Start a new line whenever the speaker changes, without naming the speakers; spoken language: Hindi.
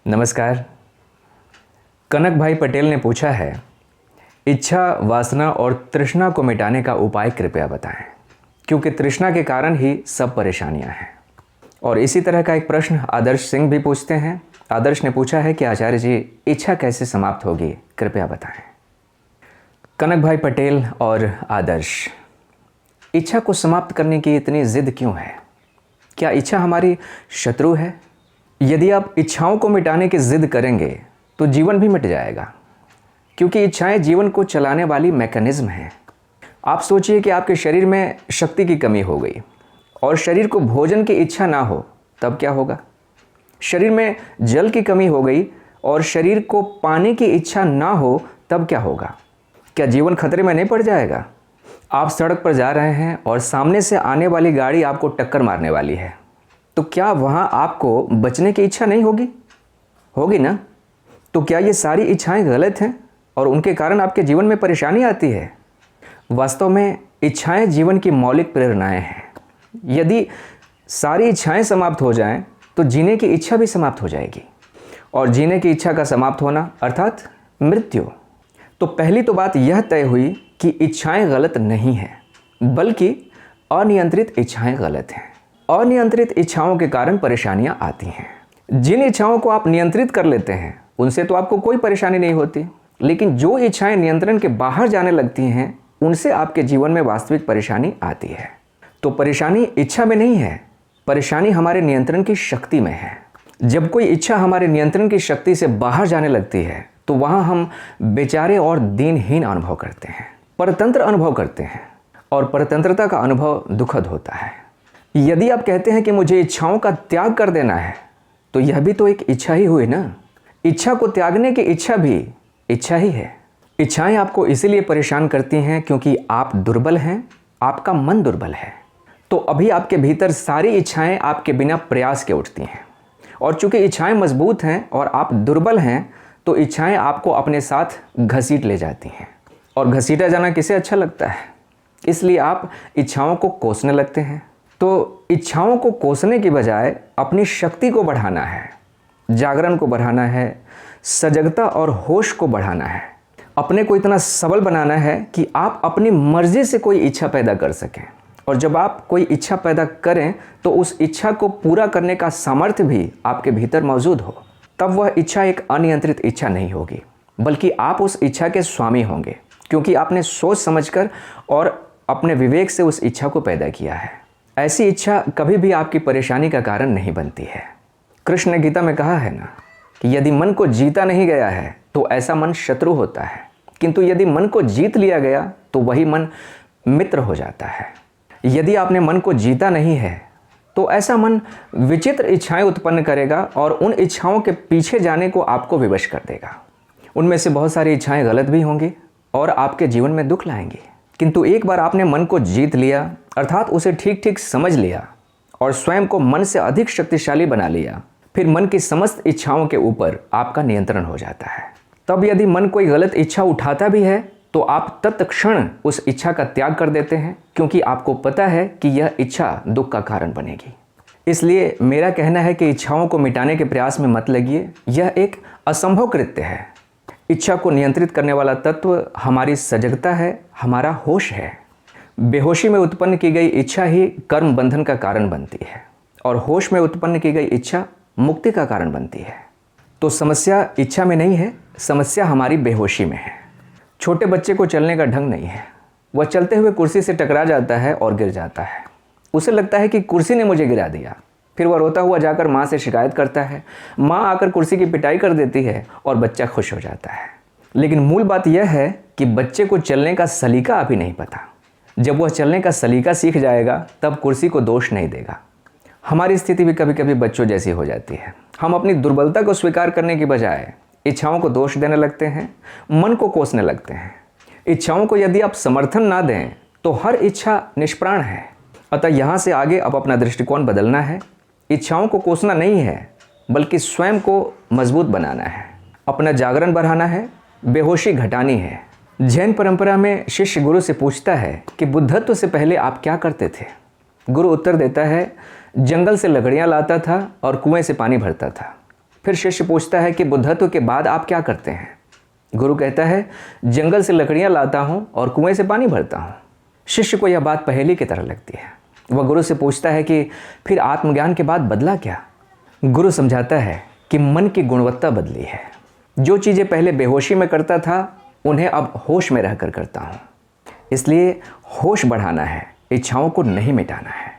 नमस्कार। कनक भाई पटेल ने पूछा है, इच्छा, वासना और तृष्णा को मिटाने का उपाय कृपया बताएं, क्योंकि तृष्णा के कारण ही सब परेशानियां हैं। और इसी तरह का एक प्रश्न आदर्श सिंह भी पूछते हैं। आदर्श ने पूछा है कि आचार्य जी, इच्छा कैसे समाप्त होगी, कृपया बताएं। कनक भाई पटेल और आदर्श, इच्छा को समाप्त करने की इतनी जिद क्यों है? क्या इच्छा हमारी शत्रु है? यदि आप इच्छाओं को मिटाने की जिद करेंगे तो जीवन भी मिट जाएगा, क्योंकि इच्छाएं जीवन को चलाने वाली मैकेनिज्म हैं। आप सोचिए कि आपके शरीर में शक्ति की कमी हो गई और शरीर को भोजन की इच्छा ना हो, तब क्या होगा? शरीर में जल की कमी हो गई और शरीर को पानी की इच्छा ना हो, तब क्या होगा? क्या जीवन खतरे में नहीं पड़ जाएगा? आप सड़क पर जा रहे हैं और सामने से आने वाली गाड़ी आपको टक्कर मारने वाली है, तो क्या वहाँ आपको बचने की इच्छा नहीं होगी? होगी ना? तो क्या ये सारी इच्छाएं गलत हैं और उनके कारण आपके जीवन में परेशानी आती है? वास्तव में इच्छाएं जीवन की मौलिक प्रेरणाएं हैं। यदि सारी इच्छाएं समाप्त हो जाएं तो जीने की इच्छा भी समाप्त हो जाएगी, और जीने की इच्छा का समाप्त होना अर्थात मृत्यु। तो पहली तो बात यह तय हुई कि इच्छाएं गलत नहीं हैं, बल्कि अनियंत्रित इच्छाएं गलत हैं। अनियंत्रित इच्छाओं के कारण परेशानियां आती हैं। जिन इच्छाओं को आप नियंत्रित कर लेते हैं उनसे तो आपको कोई परेशानी नहीं होती, लेकिन जो इच्छाएं नियंत्रण के बाहर जाने लगती हैं उनसे आपके जीवन में वास्तविक परेशानी आती है। तो परेशानी इच्छा में नहीं है, परेशानी हमारे नियंत्रण की शक्ति में है। जब कोई इच्छा हमारे नियंत्रण की शक्ति से बाहर जाने लगती है तो वहाँ हम बेचारे और दीनहीन अनुभव करते हैं, परतंत्र अनुभव करते हैं, और परतंत्रता का अनुभव दुखद होता है। यदि आप कहते हैं कि मुझे इच्छाओं का त्याग कर देना है, तो यह भी तो एक इच्छा ही हुई ना। इच्छा को त्यागने की इच्छा भी इच्छा ही है। इच्छाएं आपको इसीलिए परेशान करती हैं क्योंकि आप दुर्बल हैं, आपका मन दुर्बल है। तो अभी आपके भीतर सारी इच्छाएं आपके बिना प्रयास के उठती हैं, और चूंकि इच्छाएं मजबूत हैं और आप दुर्बल हैं, तो इच्छाएं आपको अपने साथ घसीट ले जाती हैं। और घसीटा जाना किसे अच्छा लगता है? इसलिए आप इच्छाओं को कोसने लगते हैं। तो इच्छाओं को कोसने की बजाय अपनी शक्ति को बढ़ाना है, जागरण को बढ़ाना है, सजगता और होश को बढ़ाना है। अपने को इतना सबल बनाना है कि आप अपनी मर्जी से कोई इच्छा पैदा कर सकें, और जब आप कोई इच्छा पैदा करें तो उस इच्छा को पूरा करने का सामर्थ्य भी आपके भीतर मौजूद हो। तब वह इच्छा एक अनियंत्रित इच्छा नहीं होगी, बल्कि आप उस इच्छा के स्वामी होंगे, क्योंकि आपने सोच समझकर और अपने विवेक से उस इच्छा को पैदा किया है। ऐसी इच्छा कभी भी आपकी परेशानी का कारण नहीं बनती है। कृष्ण ने गीता में कहा है ना कि यदि मन को जीता नहीं गया है तो ऐसा मन शत्रु होता है, किंतु यदि मन को जीत लिया गया तो वही मन मित्र हो जाता है। यदि आपने मन को जीता नहीं है तो ऐसा मन विचित्र इच्छाएं उत्पन्न करेगा और उन इच्छाओं के पीछे जाने को आपको विवश कर देगा। उनमें से बहुत सारी इच्छाएं गलत भी होंगी और आपके जीवन में दुख लाएंगी, किंतु एक बार आपने मन को जीत लिया, अर्थात उसे ठीक ठीक समझ लिया और स्वयं को मन से अधिक शक्तिशाली बना लिया, फिर मन की समस्त इच्छाओं के ऊपर आपका नियंत्रण हो जाता है। तब यदि मन कोई गलत इच्छा उठाता भी है तो आप तत्क्षण उस इच्छा का त्याग कर देते हैं, क्योंकि आपको पता है कि यह इच्छा दुख का कारण बनेगी। इसलिए मेरा कहना है कि इच्छाओं को मिटाने के प्रयास में मत लगिए, यह एक असंभव कृत्य है। इच्छा को नियंत्रित करने वाला तत्व हमारी सजगता है, हमारा होश है। बेहोशी में उत्पन्न की गई इच्छा ही कर्म बंधन का कारण बनती है, और होश में उत्पन्न की गई इच्छा मुक्ति का कारण बनती है। तो समस्या इच्छा में नहीं है, समस्या हमारी बेहोशी में है। छोटे बच्चे को चलने का ढंग नहीं है, वह चलते हुए कुर्सी से टकरा जाता है और गिर जाता है। उसे लगता है कि कुर्सी ने मुझे गिरा दिया। फिर वह रोता हुआ जाकर माँ से शिकायत करता है, माँ आकर कुर्सी की पिटाई कर देती है और बच्चा खुश हो जाता है। लेकिन मूल बात यह है कि बच्चे को चलने का सलीका अभी नहीं पता। जब वह चलने का सलीका सीख जाएगा तब कुर्सी को दोष नहीं देगा। हमारी स्थिति भी कभी कभी बच्चों जैसी हो जाती है। हम अपनी दुर्बलता को स्वीकार करने की बजाय इच्छाओं को दोष देने लगते हैं, मन को कोसने लगते हैं। इच्छाओं को यदि आप समर्थन ना दें तो हर इच्छा निष्प्राण है। अतः यहाँ से आगे अब अपना दृष्टिकोण बदलना है। इच्छाओं को कोसना नहीं है, बल्कि स्वयं को मजबूत बनाना है, अपना जागरण बढ़ाना है, बेहोशी घटानी है। जैन परंपरा में शिष्य गुरु से पूछता है कि बुद्धत्व से पहले आप क्या करते थे? गुरु उत्तर देता है, जंगल से लकड़ियाँ लाता था और कुएं से पानी भरता था। फिर शिष्य पूछता है कि बुद्धत्व के बाद आप क्या करते हैं? गुरु कहता है, जंगल से लकड़ियां लाता हूं और कुएं से पानी भरता हूं। शिष्य को यह बात पहेली की तरह लगती है। वह गुरु से पूछता है कि फिर आत्मज्ञान के बाद बदला क्या? गुरु समझाता है कि मन की गुणवत्ता बदली है। जो चीज़ें पहले बेहोशी में करता था उन्हें अब होश में रहकर करता हूँ। इसलिए होश बढ़ाना है, इच्छाओं को नहीं मिटाना है।